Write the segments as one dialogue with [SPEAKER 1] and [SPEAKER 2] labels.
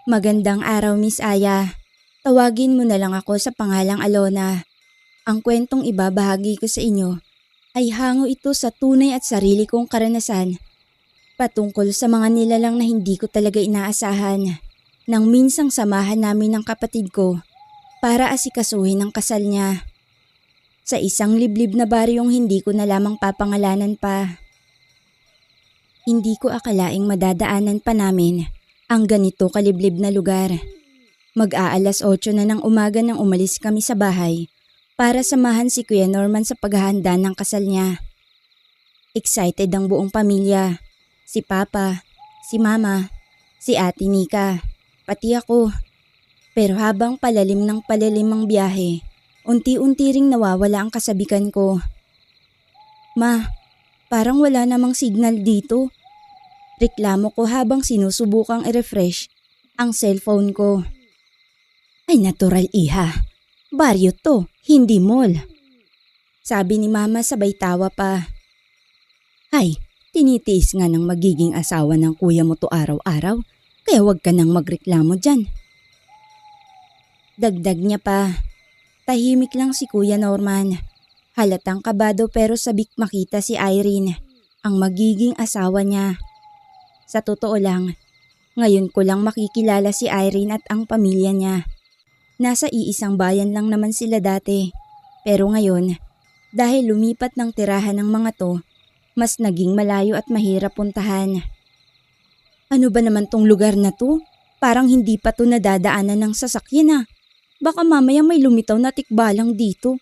[SPEAKER 1] Magandang araw, Miss Aya. Tawagin mo na lang ako sa pangalang Alona. Ang kwentong ibabahagi ko sa inyo ay hango ito sa tunay at sarili kong karanasan patungkol sa mga nilalang na hindi ko talaga inaasahan nang minsang samahan namin ng kapatid ko para asikasuhin ang kasal niya. Sa isang liblib na baryong hindi ko na lamang papangalanan pa. Hindi ko akalaing madadaanan pa namin ang ganito kaliblib na lugar. Mag-aalas 8 na ng umaga nang umalis kami sa bahay para samahan si Kuya Norman sa paghahanda ng kasal niya. Excited ang buong pamilya. Si Papa, si Mama, si Ate Nika, pati ako. Pero habang palalim ng palalim ang biyahe, unti-unti ring nawawala ang kasabikan ko. Ma, parang wala namang signal dito. Reklamo ko habang sinusubukang i-refresh ang cellphone ko. Ay natural iha, baryo to, hindi mall. Sabi ni Mama sabay tawa pa. Ay, tinitiis nga ng magiging asawa ng kuya mo to araw-araw, kaya wag ka nang magreklamo dyan. Dagdag niya pa, tahimik lang si Kuya Norman. Halatang kabado pero sabik makita si Irene, ang magiging asawa niya. Sa totoo lang, ngayon ko lang makikilala si Irene at ang pamilya niya. Nasa iisang bayan lang naman sila dati. Pero ngayon, dahil lumipat ng tirahan ng mga to, mas naging malayo at mahirap puntahan. Ano ba naman tong lugar na to? Parang hindi pa to nadadaanan ng sasakyan ah. Baka mamaya may lumitaw na tikbalang dito.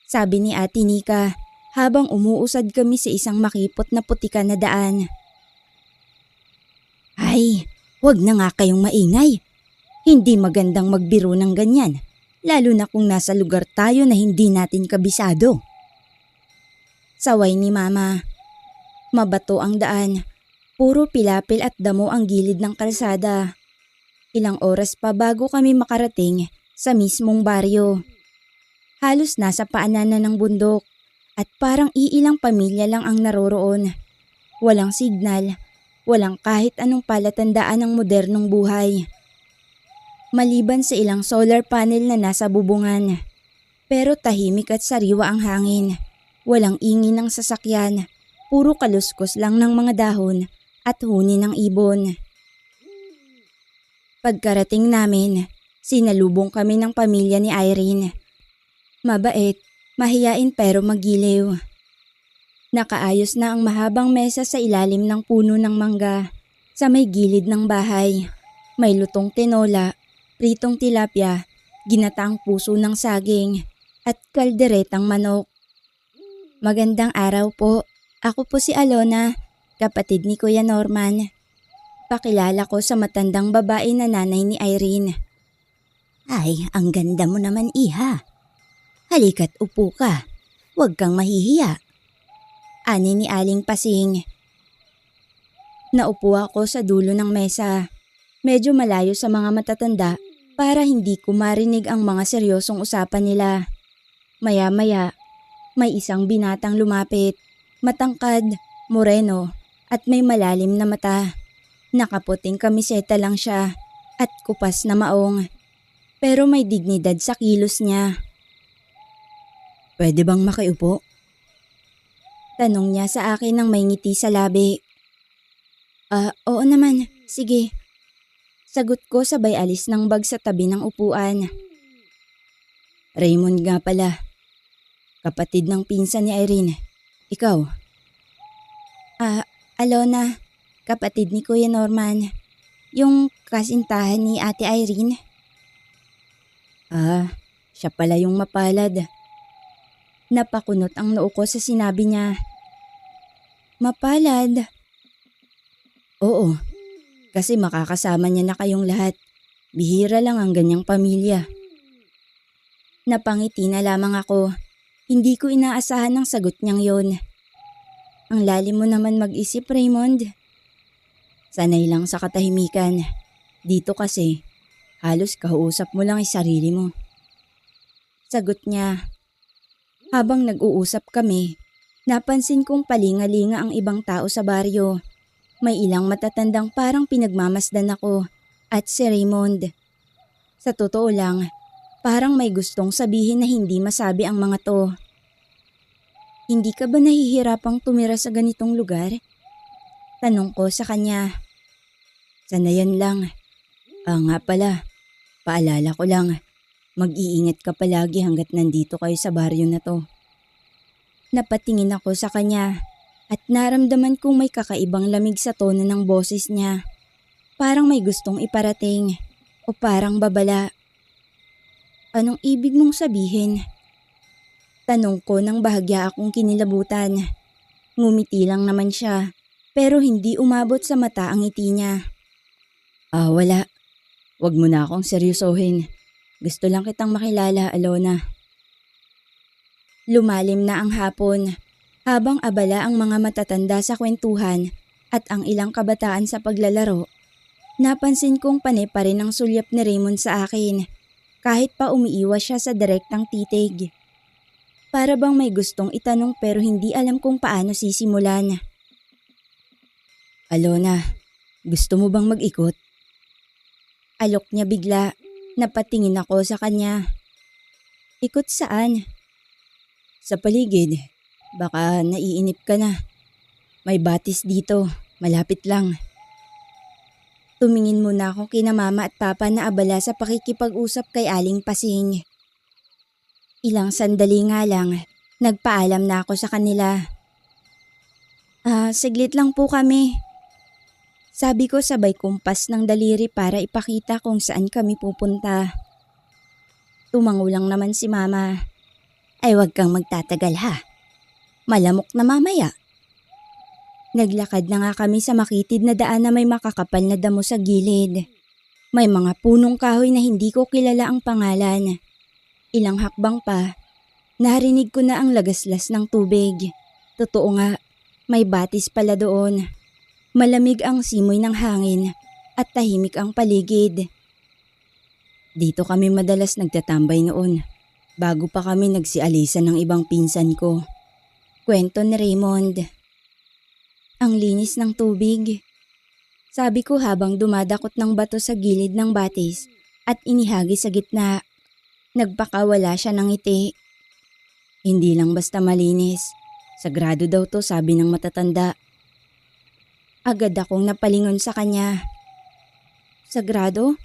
[SPEAKER 1] Sabi ni Ate Nika habang umuusad kami sa isang makipot na putika na daan. Ay, wag na nga kayong maingay. Hindi magandang magbiro ng ganyan, lalo na kung nasa lugar tayo na hindi natin kabisado. Saway ni Mama. Mabato ang daan. Puro pilapil at damo ang gilid ng kalsada. Ilang oras pa bago kami makarating sa mismong baryo. Halos nasa paanan na ng bundok at parang iilang pamilya lang ang naroroon. Walang signal, walang kahit anong palatandaan ng modernong buhay. Maliban sa ilang solar panel na nasa bubungan. Pero tahimik at sariwa ang hangin. Walang ingin ng sasakyan, puro kaluskos lang ng mga dahon at huni ng ibon. Pagkarating namin, sinalubong kami ng pamilya ni Irene. Mabait, mahiyain pero magiliw. Nakaayos na ang mahabang mesa sa ilalim ng puno ng mangga sa may gilid ng bahay. May lutong tinola, pritong tilapia, ginataang puso ng saging at kalderetang manok. Magandang araw po. Ako po si Alona, kapatid ni Kuya Norman. Pakilala ko sa matandang babae na nanay ni Irene. Ay, ang ganda mo naman iha. Halika't upo ka. Huwag kang mahihiya. Ani ni Aling Pasing. Naupo ako sa dulo ng mesa. Medyo malayo sa mga matatanda para hindi ko marinig ang mga seryosong usapan nila. Maya-maya, may isang binatang lumapit. Matangkad, moreno at may malalim na mata. Nakaputing kamiseta lang siya at kupas na maong. Pero may dignidad sa kilos niya. Pwede bang makiupo? Tanong niya sa akin nang may ngiti sa labi. Oo naman, sige. Sagot ko sabay alis ng bag sa tabi ng upuan. Raymond nga pala. Kapatid ng pinsan ni Irene. Ikaw? Alona. Kapatid ni Kuya Norman. Yung kasintahan ni Ate Irene. Siya pala yung mapalad. Napakunot ang noo ko sa sinabi niya. Mapalad? Oo, kasi makakasama niya na kayong lahat. Bihira lang ang ganyang pamilya. Napangiti na lamang ako. Hindi ko inaasahan ang sagot niyang yon. Ang lalim mo naman mag-isip, Raymond. Sanay lang sa katahimikan. Dito kasi, halos kausap mo lang ay sarili mo. Sagot niya. Habang nag-uusap kami, napansin kong palingalinga ang ibang tao sa baryo. May ilang matatandang parang pinagmamasdan ako at si Raymond. Sa totoo lang, parang may gustong sabihin na hindi masabi ang mga to. Hindi ka ba nahihirapang tumira sa ganitong lugar? Tanong ko sa kanya. Sanayan lang. Nga pala, paalala ko lang, mag-iingat ka palagi hanggat nandito kayo sa baryo na to. Napatingin ako sa kanya at naramdaman kong may kakaibang lamig sa tono ng boses niya. Parang may gustong iparating o parang babala. Anong ibig mong sabihin? Tanong ko nang bahagya akong kinilabutan. Ngumiti lang naman siya pero hindi umabot sa mata ang ngiti niya. Wala. Wag mo na akong seryosohin. Gusto lang kitang makilala, Alona. Lumalim na ang hapon, habang abala ang mga matatanda sa kwentuhan at ang ilang kabataan sa paglalaro. Napansin kong pane pa rin ang sulyap ni Raymond sa akin, kahit pa umiiwas siya sa direktang titig. Para bang may gustong itanong pero hindi alam kung paano sisimulan. Alona, gusto mo bang mag-ikot? Alok niya bigla, napatingin ako sa kanya. Ikot saan? Sa paligid, baka naiinip ka na. May batis dito, malapit lang. Tumingin muna ako kina mama at papa na abala sa pakikipag-usap kay Aling Pasing. Ilang sandali nga lang, nagpaalam na ako sa kanila. Saglit lang po kami. Sabi ko sabay kumpas ng daliri para ipakita kung saan kami pupunta. Tumango lang naman si mama. Ay wag kang magtatagal ha. Malamok na mamaya. Naglakad na nga kami sa makitid na daan na may makakapal na damo sa gilid. May mga punong kahoy na hindi ko kilala ang pangalan. Ilang hakbang pa, narinig ko na ang lagaslas ng tubig. Totoo nga, may batis pala doon. Malamig ang simoy ng hangin at tahimik ang paligid. Dito kami madalas nagtatambay noon. Bago pa kami nagsialisan ng ibang pinsan ko. Kwento ni Raymond. Ang linis ng tubig. Sabi ko habang dumadakot ng bato sa gilid ng batis at inihagi sa gitna. Nagpakawala siya ng ngiti. Hindi lang basta malinis. Sagrado daw to, sabi ng matatanda. Agad akong napalingon sa kanya. Sagrado?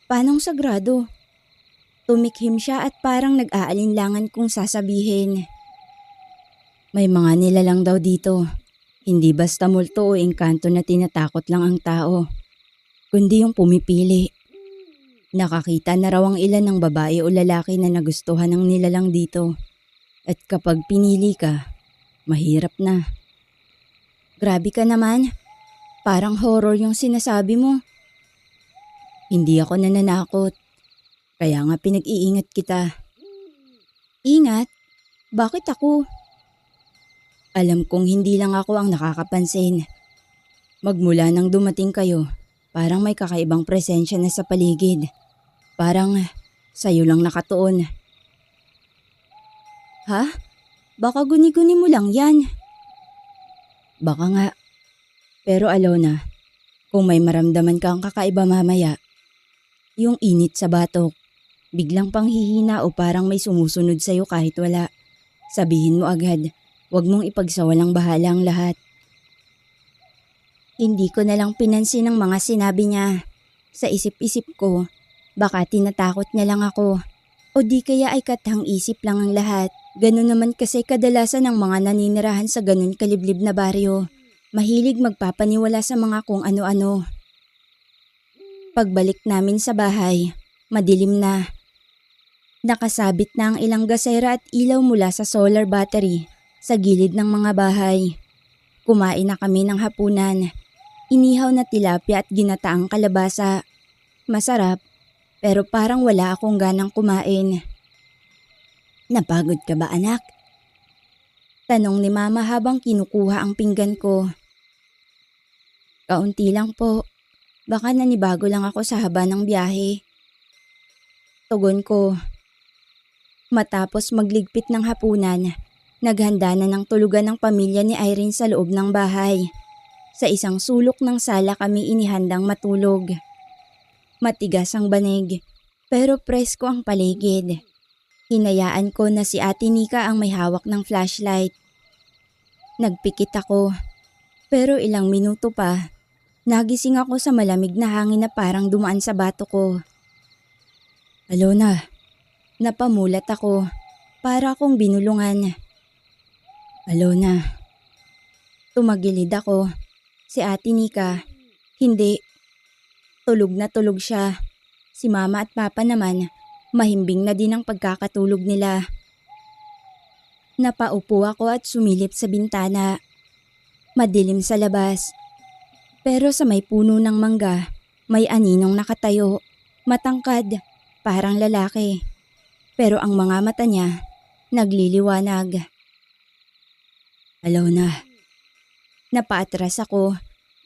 [SPEAKER 1] Paanong sagrado? Tumikhim siya at parang nag-aalinlangan kung sasabihin. May mga nilalang daw dito. Hindi basta multo o engkanto na tinatakot lang ang tao, kundi yung pumipili. Nakakita na raw ang ilan ng babae o lalaki na nagustuhan ng nilalang dito. At kapag pinili ka, mahirap na. Grabe ka naman. Parang horror yung sinasabi mo. Hindi ako nananakot. Kaya nga pinag-iingat kita. Ingat? Bakit ako? Alam kong hindi lang ako ang nakakapansin. Magmula nang dumating kayo, parang may kakaibang presensya na sa paligid. Parang sa'yo lang nakatuon. Ha? Baka guni-guni mo lang yan. Baka nga. Pero Alona, kung may maramdaman kang kakaiba mamaya, yung init sa batok, biglang panghihina o parang may sumusunod sa'yo kahit wala, sabihin mo agad, huwag mong ipagsawalang bahala ang lahat. Hindi ko na lang pinansin ang mga sinabi niya. Sa isip-isip ko, baka tinatakot niya lang ako. O di kaya ay kathang isip lang ang lahat. Ganun naman kasi kadalasan ng mga naninirahan sa ganun kaliblib na baryo. Mahilig magpapaniwala sa mga kung ano-ano. Pagbalik namin sa bahay, madilim na. Nakasabit na ang ilang gasera at ilaw mula sa solar battery sa gilid ng mga bahay. Kumain na kami ng hapunan. Inihaw na tilapia at ginataang kalabasa. Masarap, pero parang wala akong ganang kumain. Napagod ka ba anak? Tanong ni mama habang kinukuha ang pinggan ko. Kaunti lang po. Baka nanibago lang ako sa haba ng biyahe. Tugon ko. Matapos magligpit ng hapunan, naghanda na ng tulugan ng pamilya ni Irene sa loob ng bahay. Sa isang sulok ng sala kami inihandang matulog. Matigas ang banig, pero presko ang paligid. Hinayaan ko na si Ate Nika ang may hawak ng flashlight. Nagpikit ako, pero ilang minuto pa, nagising ako sa malamig na hangin na parang dumaan sa bato ko. Alona, napamulat ako, para akong binulungan. Alona, tumagilid ako. Si Ate Nika, hindi. Tulog na tulog siya. Si Mama at Papa naman, mahimbing na din ang pagkakatulog nila. Napaupo ako at sumilip sa bintana. Madilim sa labas. Pero sa may puno ng mangga, may aninong nakatayo. Matangkad, parang lalaki. Pero ang mga mata niya, nagliliwanag. Alona. Napaatras ako,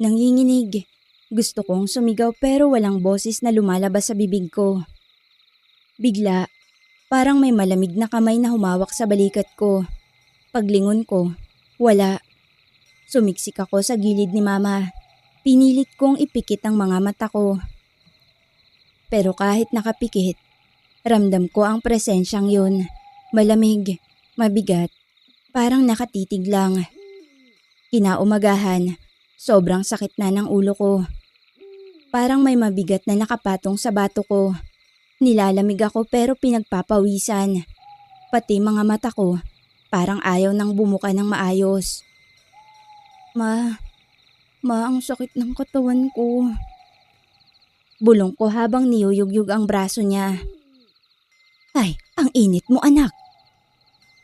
[SPEAKER 1] nanginginig. Gusto kong sumigaw pero walang boses na lumalabas sa bibig ko. Bigla, parang may malamig na kamay na humawak sa balikat ko. Paglingon ko, wala. Sumiksik ako sa gilid ni Mama. Pinilit kong ipikit ang mga mata ko. Pero kahit nakapikit, ramdam ko ang presensyang yun. Malamig, mabigat, parang nakatitig lang. Kinaumagahan, sobrang sakit na ng ulo ko. Parang may mabigat na nakapatong sa bato ko. Nilalamig ako pero pinagpapawisan. Pati mga mata ko, parang ayaw nang bumuka ng maayos. Ma, ang sakit ng katawan ko. Bulong ko habang niyuyugyug ang braso niya. Ay, ang init mo anak.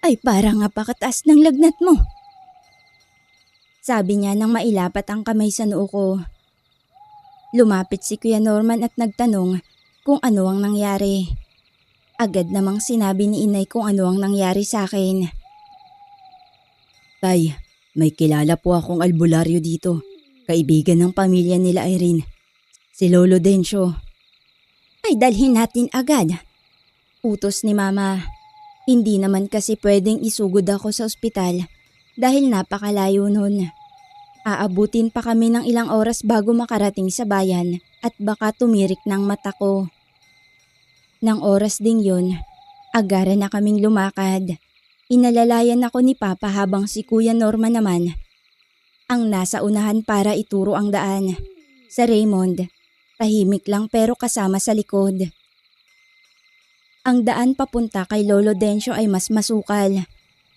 [SPEAKER 1] Ay, parang napakataas ng lagnat mo. Sabi niya nang mailapat ang kamay sa noo ko. Lumapit si Kuya Norman at nagtanong kung ano ang nangyari. Agad namang sinabi ni Inay kung ano ang nangyari sa akin. Tay, may kilala po akong albularyo dito. Kaibigan ng pamilya nila Irene. Si Lolo Dencio. Ay dalhin natin agad. Utos ni Mama. Hindi naman kasi pwedeng isugod ako sa ospital dahil napakalayo nun. Aabutin pa kami ng ilang oras bago makarating sa bayan at baka tumirik ng mata ko. Nang oras ding yun, agara na kaming lumakad. Inalalayan ako ni Papa habang si Kuya Norman naman ang nasa unahan para ituro ang daan. Sa Raymond, tahimik lang pero kasama sa likod. Ang daan papunta kay Lolo Dencio ay mas masukal.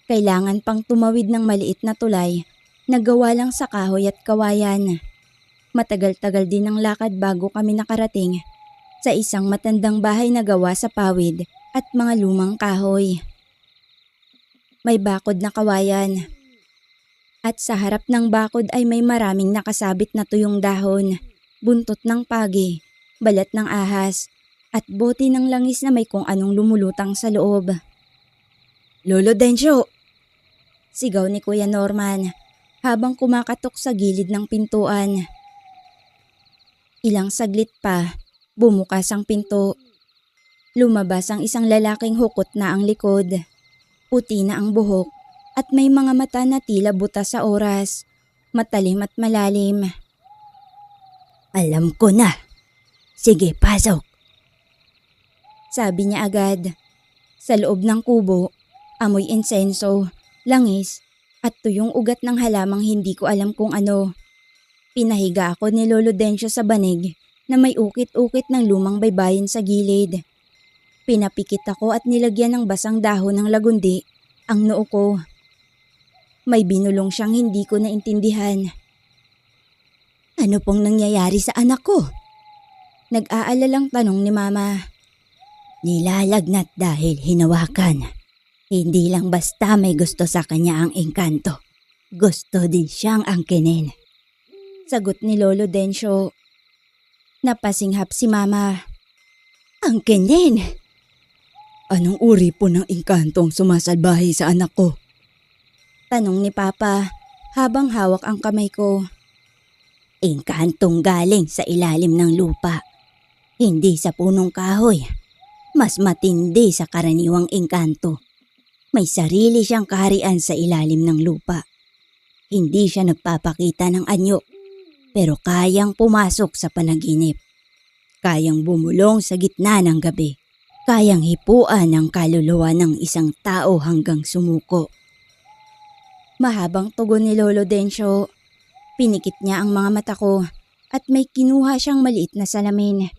[SPEAKER 1] Kailangan pang tumawid ng maliit na tulay na gawa lang sa kahoy at kawayan. Matagal-tagal din ang lakad bago kami nakarating sa isang matandang bahay na gawa sa pawid at mga lumang kahoy. May bakod na kawayan. At sa harap ng bakod ay may maraming nakasabit na tuyong dahon, buntot ng pagi, balat ng ahas, at bote ng langis na may kung anong lumulutang sa loob. Lolo Dencio! Sigaw ni Kuya Norman habang kumakatok sa gilid ng pintuan. Ilang saglit pa, bumukas ang pinto. Lumabas ang isang lalaking hukot na ang likod. Puti na ang buhok at may mga mata na tila butas sa oras. Matalim at malalim. Alam ko na. Sige, pasok. Sabi niya agad. Sa loob ng kubo, amoy insenso, langis, at tuyong ugat ng halamang hindi ko alam kung ano. Pinahiga ako ni Lolo Dencio sa banig na may ukit-ukit ng lumang baybayin sa gilid. Pinapikit ako at nilagyan ng basang dahon ng lagundi ang noo ko. May binulong siyang hindi ko naintindihan. Ano pong nangyayari sa anak ko? Nag-aalalang tanong ni Mama. Nilalagnat dahil hinawakan. Hindi lang basta may gusto sa kanya ang engkanto. Gusto din siyang angkinin. Sagot ni Lolo Dencio. Napasinghap si Mama. Angkinin? Anong uri po ng engkantong sumasalbahe sa anak ko? Tanong ni Papa habang hawak ang kamay ko. Engkantong galing sa ilalim ng lupa. Hindi sa punong kahoy. Mas matindi sa karaniwang engkanto. May sarili siyang kaharian sa ilalim ng lupa. Hindi siya nagpapakita ng anyo, pero kayang pumasok sa panaginip.
[SPEAKER 2] Kayang bumulong sa gitna ng gabi. Kayang hipuan ang kaluluwa ng isang tao hanggang sumuko.
[SPEAKER 1] Mahabang tugon ni Lolo Densyo. Pinikit niya ang mga mata ko at may kinuha siyang maliit na salamin.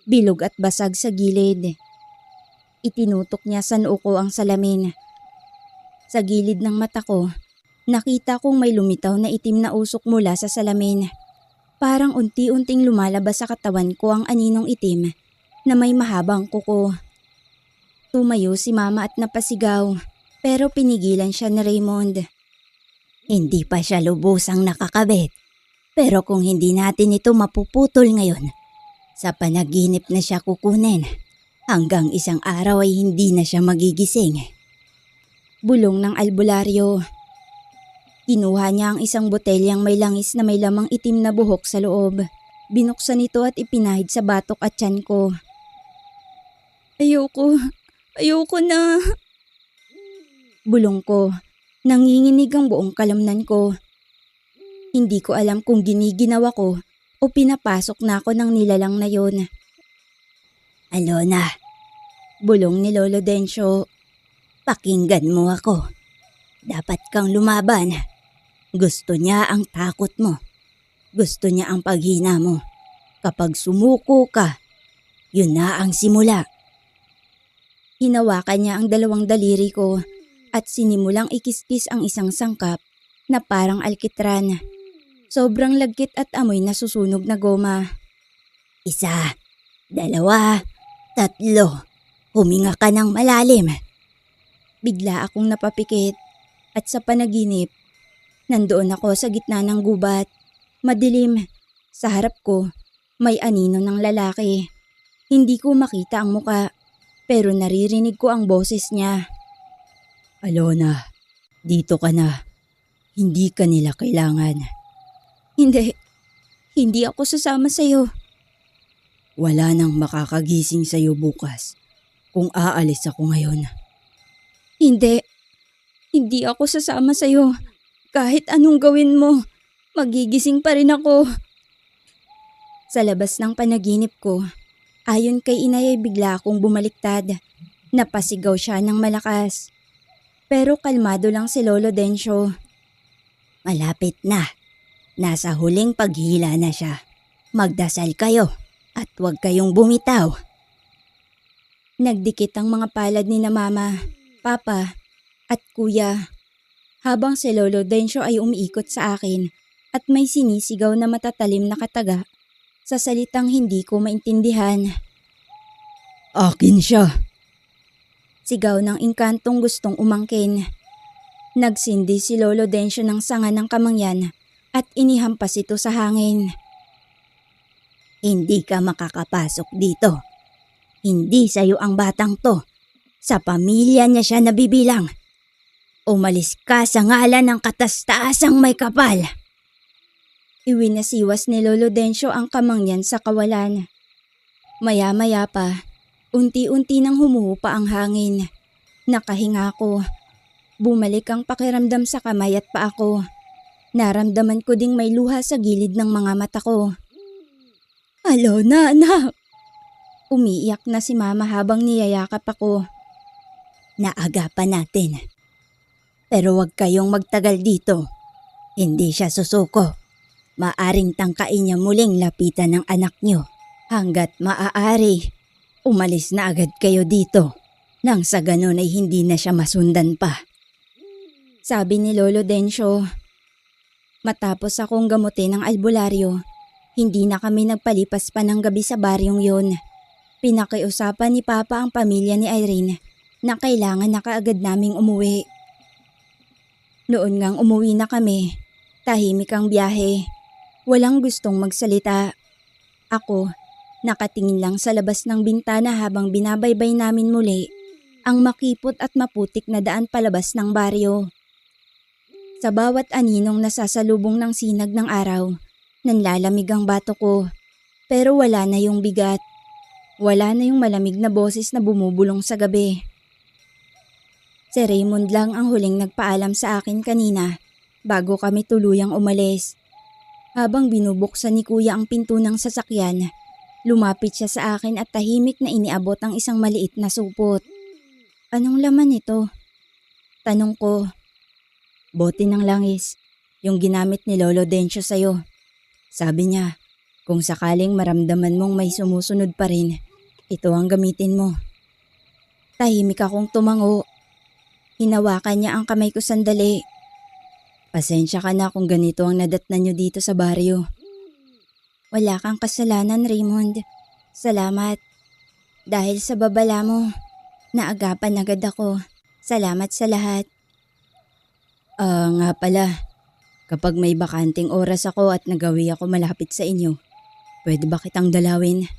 [SPEAKER 1] Bilog at basag sa gilid. Itinutok niya sa noo ko ang salamin. Sa gilid ng mata ko, nakita kong may lumitaw na itim na usok mula sa salamin. Parang unti-unting lumalabas sa katawan ko ang aninong itim na may mahabang kuko. Tumayo si Mama at napasigaw, pero pinigilan siya ni Raymond.
[SPEAKER 2] Hindi pa siya lubusang nakakabit. Pero kung hindi natin ito mapuputol ngayon, sa panaginip na siya kukunin. Hanggang isang araw ay hindi na siya magigising.
[SPEAKER 1] Bulong ng albularyo. Kinuha niya ang isang botelyang may langis na may lamang itim na buhok sa loob. Binuksan ito at ipinahid sa batok at tiyan ko. Ayoko na. Bulong ko. Nanginginig ang buong kalamnan ko. Hindi ko alam kung giniginawa ko o pinapasok na ako ng nilalang na yon.
[SPEAKER 2] Alona,
[SPEAKER 1] bulong ni Lolo Densyo.
[SPEAKER 2] Pakinggan mo ako. Dapat kang lumaban. Gusto niya ang takot mo. Gusto niya ang paghina mo. Kapag sumuko ka, yun na ang simula.
[SPEAKER 1] Hinawakan niya ang dalawang daliri ko at sinimulang ikiskis ang isang sangkap na parang alkitran. Sobrang lagkit at amoy na susunog na goma.
[SPEAKER 2] 1, 2, 3. Huminga ka ng malalim.
[SPEAKER 1] Bigla akong napapikit at sa panaginip, nandoon ako sa gitna ng gubat. Madilim. Sa harap ko, may anino ng lalaki. Hindi ko makita ang muka, pero naririnig ko ang boses niya.
[SPEAKER 2] Alona, dito ka na. Hindi ka nila kailangan.
[SPEAKER 1] Hindi ako sasama sa'yo.
[SPEAKER 2] Wala nang makakagising sa'yo bukas kung aalis ako ngayon.
[SPEAKER 1] Hindi ako sasama sa'yo. Kahit anong gawin mo, magigising pa rin ako. Sa labas ng panaginip ko, ayon kay inay ay bigla akong bumaliktad. Napasigaw siya ng malakas. Pero kalmado lang si Lolo Densyo.
[SPEAKER 2] Malapit na. Nasa huling paghila na siya. Magdasal kayo at huwag kayong bumitaw.
[SPEAKER 1] Nagdikit ang mga palad ni na Mama, Papa at Kuya. Habang si Lolo Densyo ay umiikot sa akin at may sinisigaw na matatalim na kataga sa salitang hindi ko maintindihan.
[SPEAKER 2] Akin siya!
[SPEAKER 1] Sigaw ng engkantong gustong umangkin. Nagsindi si Lolo Densyo ng sanga ng kamangyan at inihampas ito sa hangin.
[SPEAKER 2] Hindi ka makakapasok dito. Hindi sa'yo ang batang to. Sa pamilya niya siya nabibilang. Umalis ka sa ngalan ng katastaasang may kapal.
[SPEAKER 1] Iwinasiwas ni Lolo Densyo ang kamangyan sa kawalan. Maya-maya pa, unti-unti nang humuhupa ang hangin. Nakahinga ko. Bumalik ang pakiramdam sa kamay at paa ko. Naramdaman ko ding may luha sa gilid ng mga mata ko. Alona, anak! Umiiyak na si Mama habang niyayakap ako.
[SPEAKER 2] Naagapan natin. Pero huwag kayong magtagal dito. Hindi siya susuko. Maaring tangkain niya muling lapitan ng anak niyo. Hanggat maaari, umalis na agad kayo dito. Nang sa ganon ay hindi na siya masundan pa.
[SPEAKER 1] Sabi ni Lolo Densyo. Matapos akong gamutin ng albularyo, hindi na kami nagpalipas pa ng gabi sa baryong yun. Pinakiusapan ni Papa ang pamilya ni Irene na kailangan na kaagad naming umuwi. Noon ngang umuwi na kami, tahimik ang biyahe. Walang gustong magsalita. Ako, nakatingin lang sa labas ng bintana habang binabaybay namin muli ang makipot at maputik na daan palabas ng baryo. Sa bawat aninong nasasalubong ng sinag ng araw, nanlalamig ang bato ko. Pero wala na yung bigat. Wala na yung malamig na boses na bumubulong sa gabi. Si Raymond lang ang huling nagpaalam sa akin kanina bago kami tuluyang umalis. Habang binubuksan ni Kuya ang pinto ng sasakyan, Lumapit siya sa akin at tahimik na iniabot ang isang maliit na supot. Anong laman ito? Tanong ko. Bote ng langis, yung ginamit ni Lolo Dencio sa'yo. Sabi niya, kung sakaling maramdaman mong may sumusunod pa rin, ito ang gamitin mo. Tahimik akong tumango. Hinawakan niya ang kamay ko sandali. Pasensya ka na kung ganito ang nadatnan niyo dito sa baryo. Wala kang kasalanan, Raymond. Salamat. Dahil sa babala mo, naagapan agad ako. Salamat sa lahat. Nga pala, kapag may bakanting oras ako at nagawi ako malapit sa inyo, pwede ba kitang dalawin?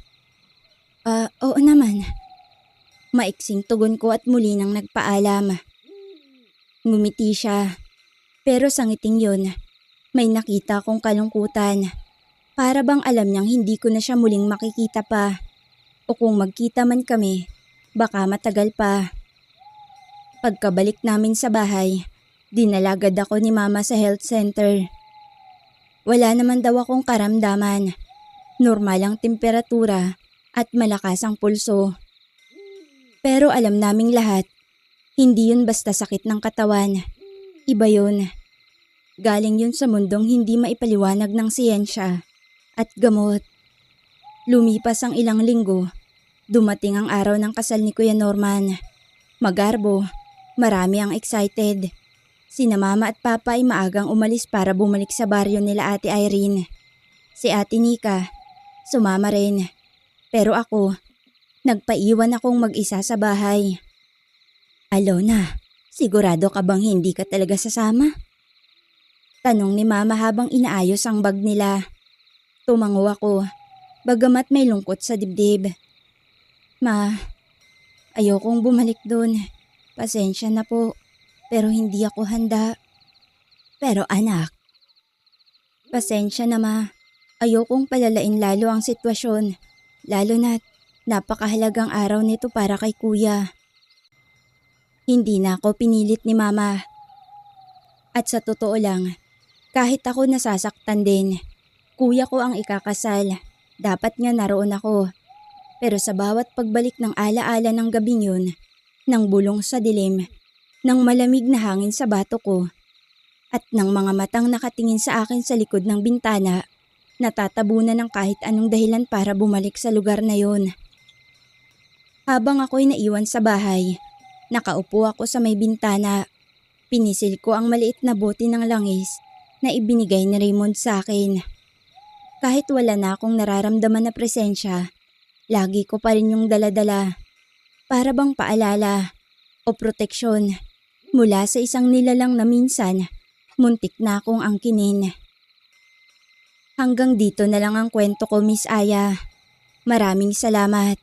[SPEAKER 1] Oo naman. Maiksing tugon ko at muli nang nagpaalam. Ngumiti siya. Pero sa ngiting yun, may nakita kong kalungkutan. Para bang alam niyang hindi ko na siya muling makikita pa. O kung magkita man kami, baka matagal pa. Pagkabalik namin sa bahay, dinalagad ako ni Mama sa health center. Wala naman daw akong karamdaman. Normal ang temperatura at malakas ang pulso. Pero alam naming lahat, hindi yun basta sakit ng katawan. Iba yun. Galing yun sa mundong hindi maipaliwanag ng siyensya at gamot. Lumipas ang ilang linggo, dumating ang araw ng kasal ni Kuya Norman. Magarbo, marami ang excited. Sina Mama at Papa ay maagang umalis para bumalik sa baryo nila Ate Irene. Si Ate Nika, sumama rin. Pero ako, nagpaiwan akong mag-isa sa bahay. Alona, sigurado ka bang hindi ka talaga sasama? Tanong ni Mama habang inaayos ang bag nila. Tumango ako, bagamat may lungkot sa dibdib. Ma, ayokong bumalik doon. Pasensya na po, pero hindi ako handa.
[SPEAKER 2] Pero anak,
[SPEAKER 1] Pasensya na ma, ayokong palalain lalo ang sitwasyon. Lalo na't napakahalagang araw nito para kay Kuya. Hindi na ako pinilit ni Mama. At sa totoo lang, kahit ako nasasaktan din, Kuya ko ang ikakasal. Dapat nga naroon ako. Pero sa bawat pagbalik ng alaala ng gabing yun, ng bulong sa dilim, ng malamig na hangin sa bato ko, at ng mga matang nakatingin sa akin sa likod ng bintana, natatabunan ng kahit anong dahilan para bumalik sa lugar na yun. Habang ako'y naiwan sa bahay, nakaupo ako sa may bintana. Pinisil ko ang maliit na bote ng langis na ibinigay ni Raymond sa akin. Kahit wala na akong nararamdaman na presensya, lagi ko pa rin yung daladala. Para bang paalala o proteksyon mula sa isang nilalang na minsan, muntik na akong angkinin. Hanggang dito na lang ang kwento ko, Miss Aya. Maraming salamat.